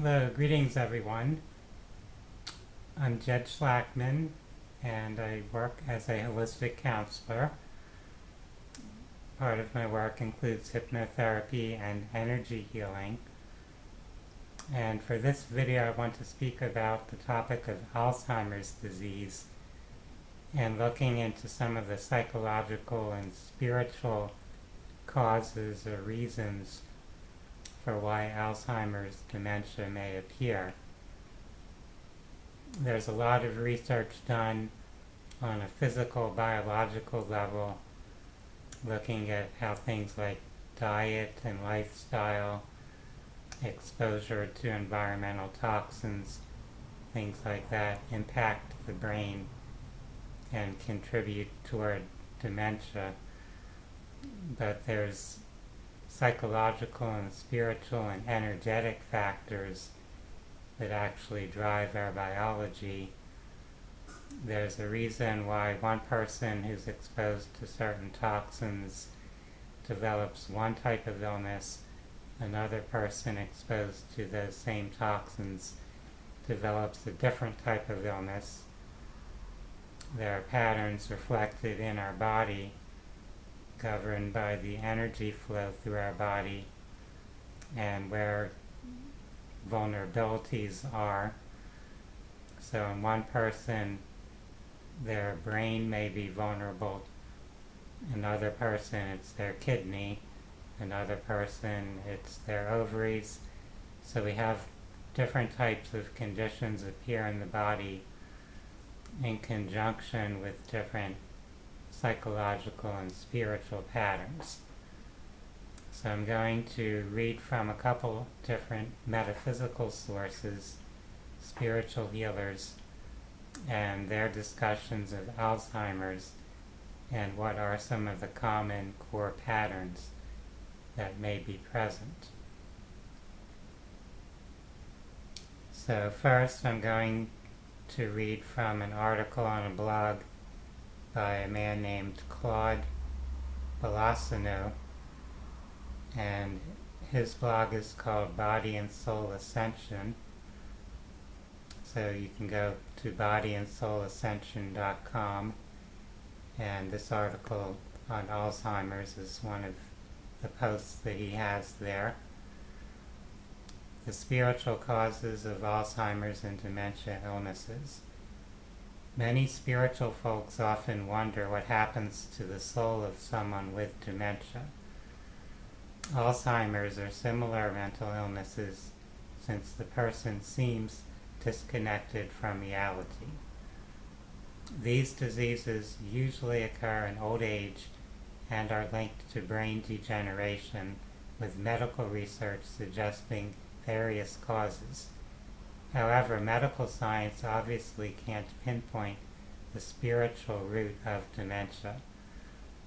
Hello, greetings everyone. I'm Jed Shlackman and I work as a holistic counselor. Part of my work includes hypnotherapy and energy healing. And for this video I want to speak about the topic of Alzheimer's disease and looking into some of the psychological and spiritual causes or reasons for why Alzheimer's dementia may appear. There's a lot of research done on a physical, biological level, looking at how things like diet and lifestyle, exposure to environmental toxins, things like that, impact the brain and contribute toward dementia. But there's psychological and spiritual and energetic factors that actually drive our biology. There's a reason why one person who's exposed to certain toxins develops one type of illness, another person exposed to those same toxins develops a different type of illness. There are patterns reflected in our body governed by the energy flow through our body and where vulnerabilities are. So in one person, their brain may be vulnerable. Another person, it's their kidney. Another person, it's their ovaries. So we have different types of conditions appear in the body in conjunction with different psychological and spiritual patterns. So I'm going to read from a couple different metaphysical sources, spiritual healers, and their discussions of Alzheimer's and what are some of the common core patterns that may be present. So first I'm going to read from an article on a blog by a man named Claude Balassano, and his blog is called Body and Soul Ascension. So you can go to bodyandsoulascension.com, and this article on Alzheimer's is one of the posts that he has there. The spiritual causes of Alzheimer's and dementia illnesses. Many spiritual folks often wonder what happens to the soul of someone with dementia. Alzheimer's or similar mental illnesses, since the person seems disconnected from reality. These diseases usually occur in old age and are linked to brain degeneration, with medical research suggesting various causes. However, medical science obviously can't pinpoint the spiritual root of dementia.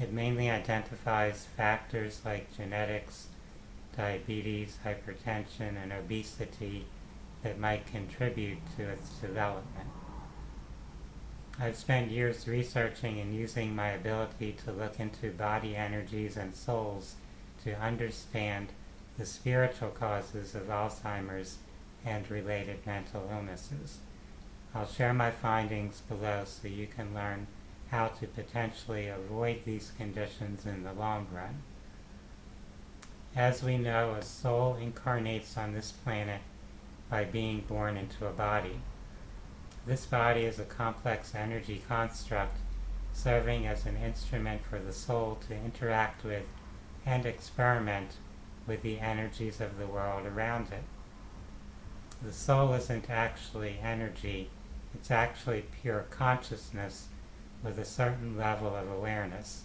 It mainly identifies factors like genetics, diabetes, hypertension, and obesity that might contribute to its development. I've spent years researching and using my ability to look into body energies and souls to understand the spiritual causes of Alzheimer's and related mental illnesses. I'll share my findings below so you can learn how to potentially avoid these conditions in the long run. As we know, a soul incarnates on this planet by being born into a body. This body is a complex energy construct serving as an instrument for the soul to interact with and experiment with the energies of the world around it. The soul isn't actually energy, it's actually pure consciousness with a certain level of awareness.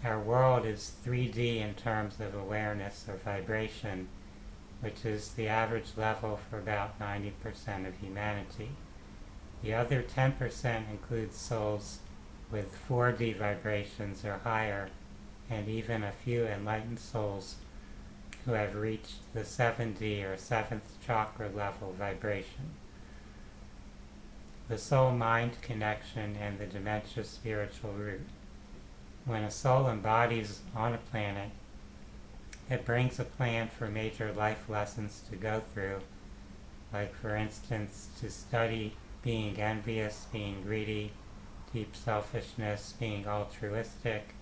Our world is 3D in terms of awareness or vibration, which is the average level for about 90% of humanity. The other 10% includes souls with 4D vibrations or higher, and even a few enlightened souls who have reached the 7D or 7th chakra level vibration. The soul-mind connection and the dementia spiritual root. When a soul embodies on a planet, It brings a plan for major life lessons to go through, like for instance to study being envious, being greedy, deep selfishness, being altruistic,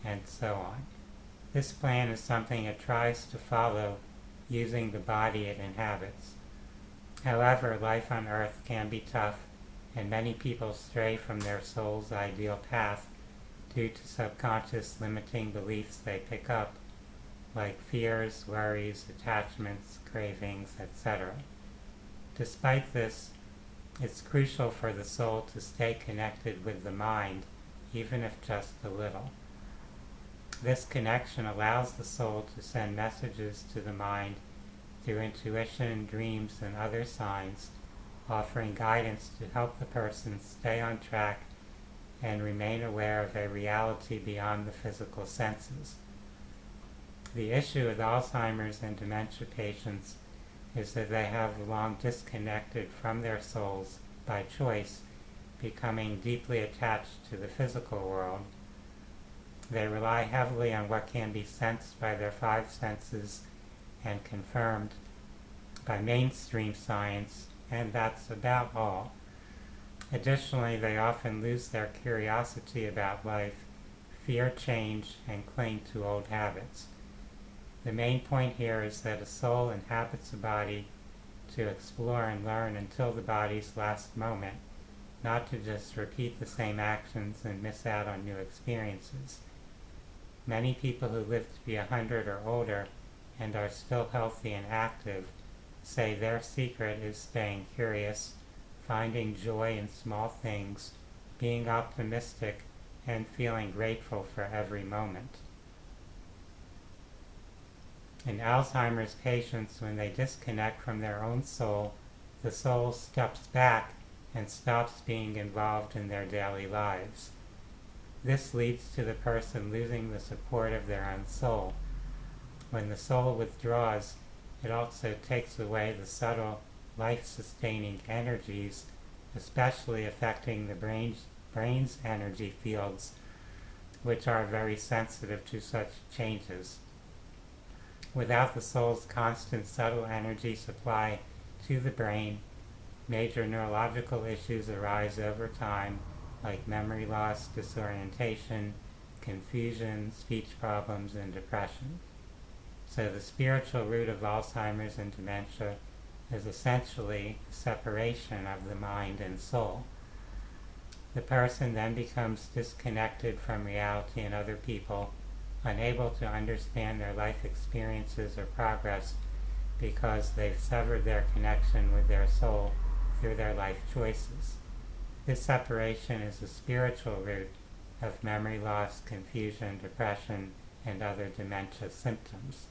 and so on. This plan is something it tries to follow using the body it inhabits. However, life on Earth can be tough, and many people stray from their soul's ideal path due to subconscious limiting beliefs they pick up, like fears, worries, attachments, cravings, etc. Despite this, it's crucial for the soul to stay connected with the mind, even if just a little. This connection allows the soul to send messages to the mind through intuition, dreams, and other signs, offering guidance to help the person stay on track and remain aware of a reality beyond the physical senses. The issue with Alzheimer's and dementia patients is that they have long disconnected from their souls by choice, becoming deeply attached to the physical world. They rely heavily on what can be sensed by their five senses and confirmed by mainstream science, and that's about all. Additionally, they often lose their curiosity about life, fear change, and cling to old habits. The main point here is that a soul inhabits a body to explore and learn until the body's last moment, not to just repeat the same actions and miss out on new experiences. Many people who live to be 100 or older and are still healthy and active say their secret is staying curious, finding joy in small things, being optimistic, and feeling grateful for every moment. In Alzheimer's patients, when they disconnect from their own soul, the soul steps back and stops being involved in their daily lives. This leads to the person losing the support of their own soul. When the soul withdraws, it also takes away the subtle life-sustaining energies, especially affecting the brain's energy fields, which are very sensitive to such changes. Without the soul's constant subtle energy supply to the brain, major neurological issues arise over time, like memory loss, disorientation, confusion, speech problems, and depression. So the spiritual root of Alzheimer's and dementia is essentially separation of the mind and soul. The person then becomes disconnected from reality and other people, unable to understand their life experiences or progress because they've severed their connection with their soul through their life choices. This separation is the spiritual root of memory loss, confusion, depression, and other dementia symptoms.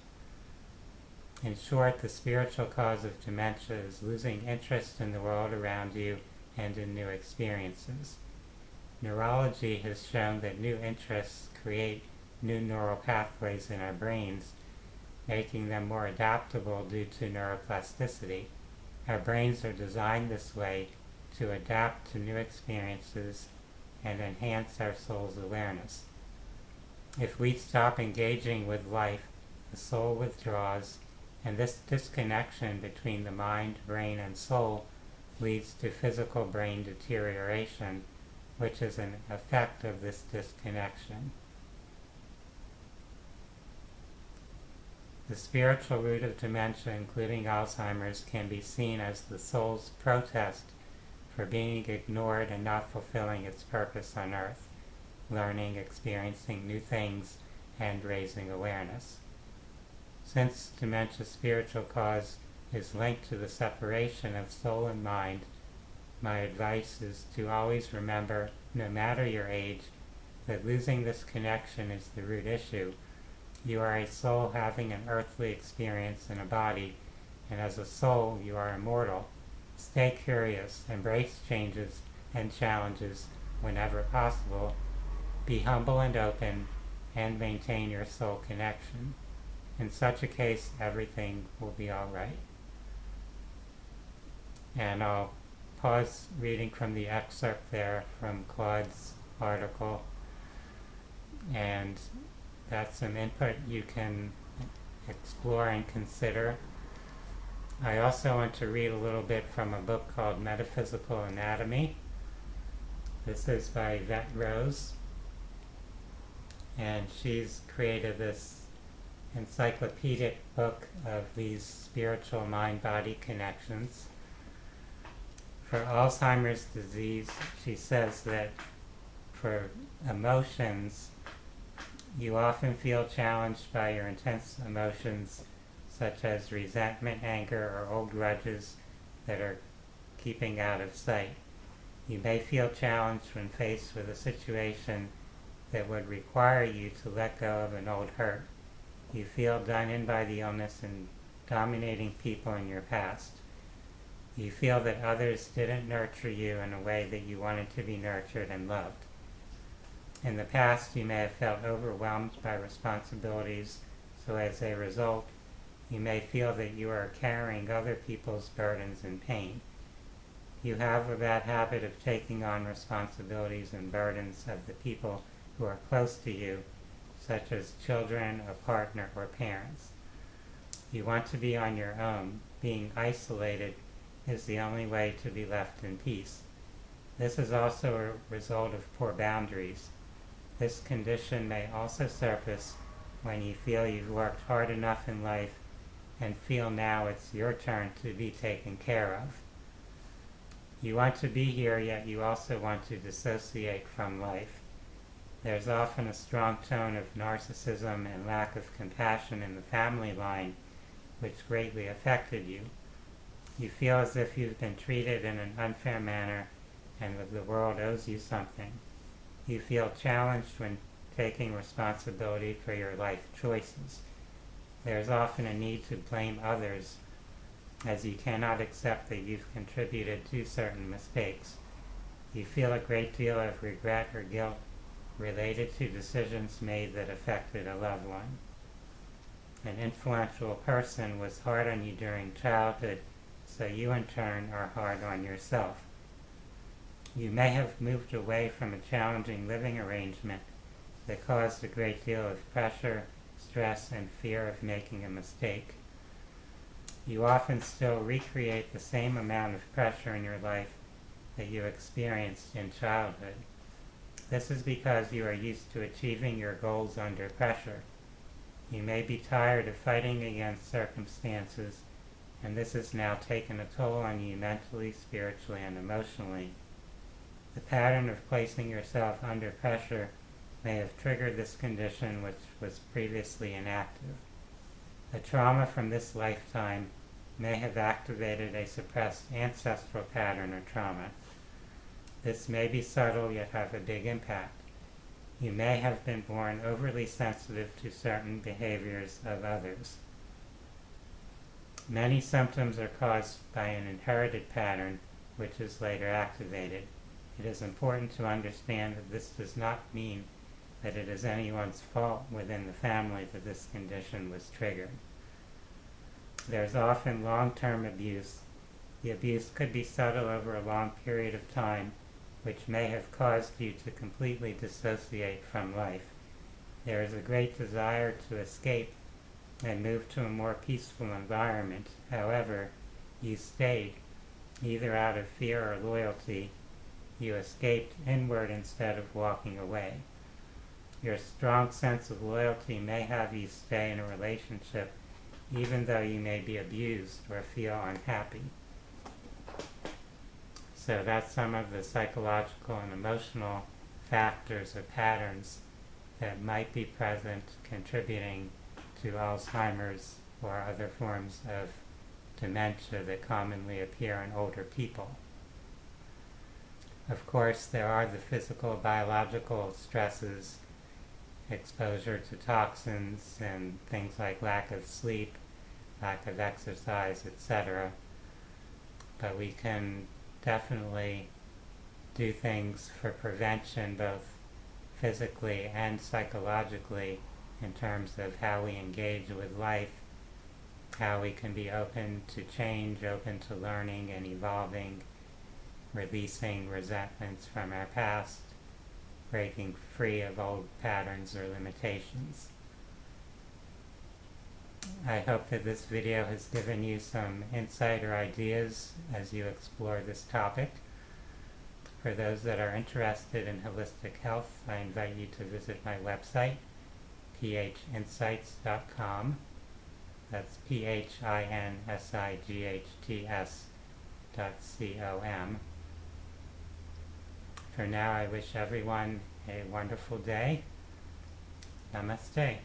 In short, the spiritual cause of dementia is losing interest in the world around you and in new experiences. Neurology has shown that new interests create new neural pathways in our brains, making them more adaptable due to neuroplasticity. Our brains are designed this way to adapt to new experiences and enhance our soul's awareness. If we stop engaging with life, the soul withdraws, and this disconnection between the mind, brain, and soul leads to physical brain deterioration, which is an effect of this disconnection. The spiritual root of dementia, including Alzheimer's, can be seen as the soul's protest for being ignored and not fulfilling its purpose on earth, learning, experiencing new things, and raising awareness. Since dementia's spiritual cause is linked to the separation of soul and mind, my advice is to always remember, no matter your age, that losing this connection is the root issue. You are a soul having an earthly experience in a body, and as a soul you are immortal. Stay curious, embrace changes and challenges whenever possible, be humble and open, and maintain your soul connection. In such a case, everything will be all right. And I'll pause reading from the excerpt there from Claude's article, and that's some input you can explore and consider. I also want to read a little bit from a book called Metaphysical Anatomy. This is by Yvette Rose, and she's created this encyclopedic book of these spiritual mind-body connections. For Alzheimer's disease, she says that for emotions, you often feel challenged by your intense emotions such as resentment, anger, or old grudges that are keeping out of sight. You may feel challenged when faced with a situation that would require you to let go of an old hurt. You feel done in by the illness and dominating people in your past. You feel that others didn't nurture you in a way that you wanted to be nurtured and loved. In the past, you may have felt overwhelmed by responsibilities, so as a result, you may feel that you are carrying other people's burdens and pain. You have a bad habit of taking on responsibilities and burdens of the people who are close to you, such as children, a partner, or parents. You want to be on your own. Being isolated is the only way to be left in peace. This is also a result of poor boundaries. This condition may also surface when you feel you've worked hard enough in life and feel now it's your turn to be taken care of. You want to be here, yet you also want to dissociate from life. There's often a strong tone of narcissism and lack of compassion in the family line, which greatly affected you. You feel as if you've been treated in an unfair manner and that the world owes you something. You feel challenged when taking responsibility for your life choices. There's often a need to blame others, as you cannot accept that you've contributed to certain mistakes. You feel a great deal of regret or guilt related to decisions made that affected a loved one. An influential person was hard on you during childhood, so you in turn are hard on yourself. You may have moved away from a challenging living arrangement that caused a great deal of pressure, stress, and fear of making a mistake. You often still recreate the same amount of pressure in your life that you experienced in childhood. This is because you are used to achieving your goals under pressure. You may be tired of fighting against circumstances, and this has now taken a toll on you mentally, spiritually, and emotionally. The pattern of placing yourself under pressure may have triggered this condition which was previously inactive. The trauma from this lifetime may have activated a suppressed ancestral pattern or trauma. This may be subtle yet have a big impact. You may have been born overly sensitive to certain behaviors of others. Many symptoms are caused by an inherited pattern which is later activated. It is important to understand that this does not mean that it is anyone's fault within the family that this condition was triggered. There's often long-term abuse. The abuse could be subtle over a long period of time, which may have caused you to completely dissociate from life. There is a great desire to escape and move to a more peaceful environment. However, you stayed, either out of fear or loyalty. You escaped inward instead of walking away. Your strong sense of loyalty may have you stay in a relationship even though you may be abused or feel unhappy. So that's some of the psychological and emotional factors or patterns that might be present contributing to Alzheimer's or other forms of dementia that commonly appear in older people. Of course, there are the physical, biological stresses, exposure to toxins and things like lack of sleep, lack of exercise, etc. But we can definitely do things for prevention, both physically and psychologically, in terms of how we engage with life, how we can be open to change, open to learning and evolving, releasing resentments from our past, breaking free of old patterns or limitations. I hope that this video has given you some insight or ideas as you explore this topic. For those that are interested in holistic health, I invite you to visit my website, phinsights.com. That's phinsights.com. For now, I wish everyone a wonderful day. Namaste.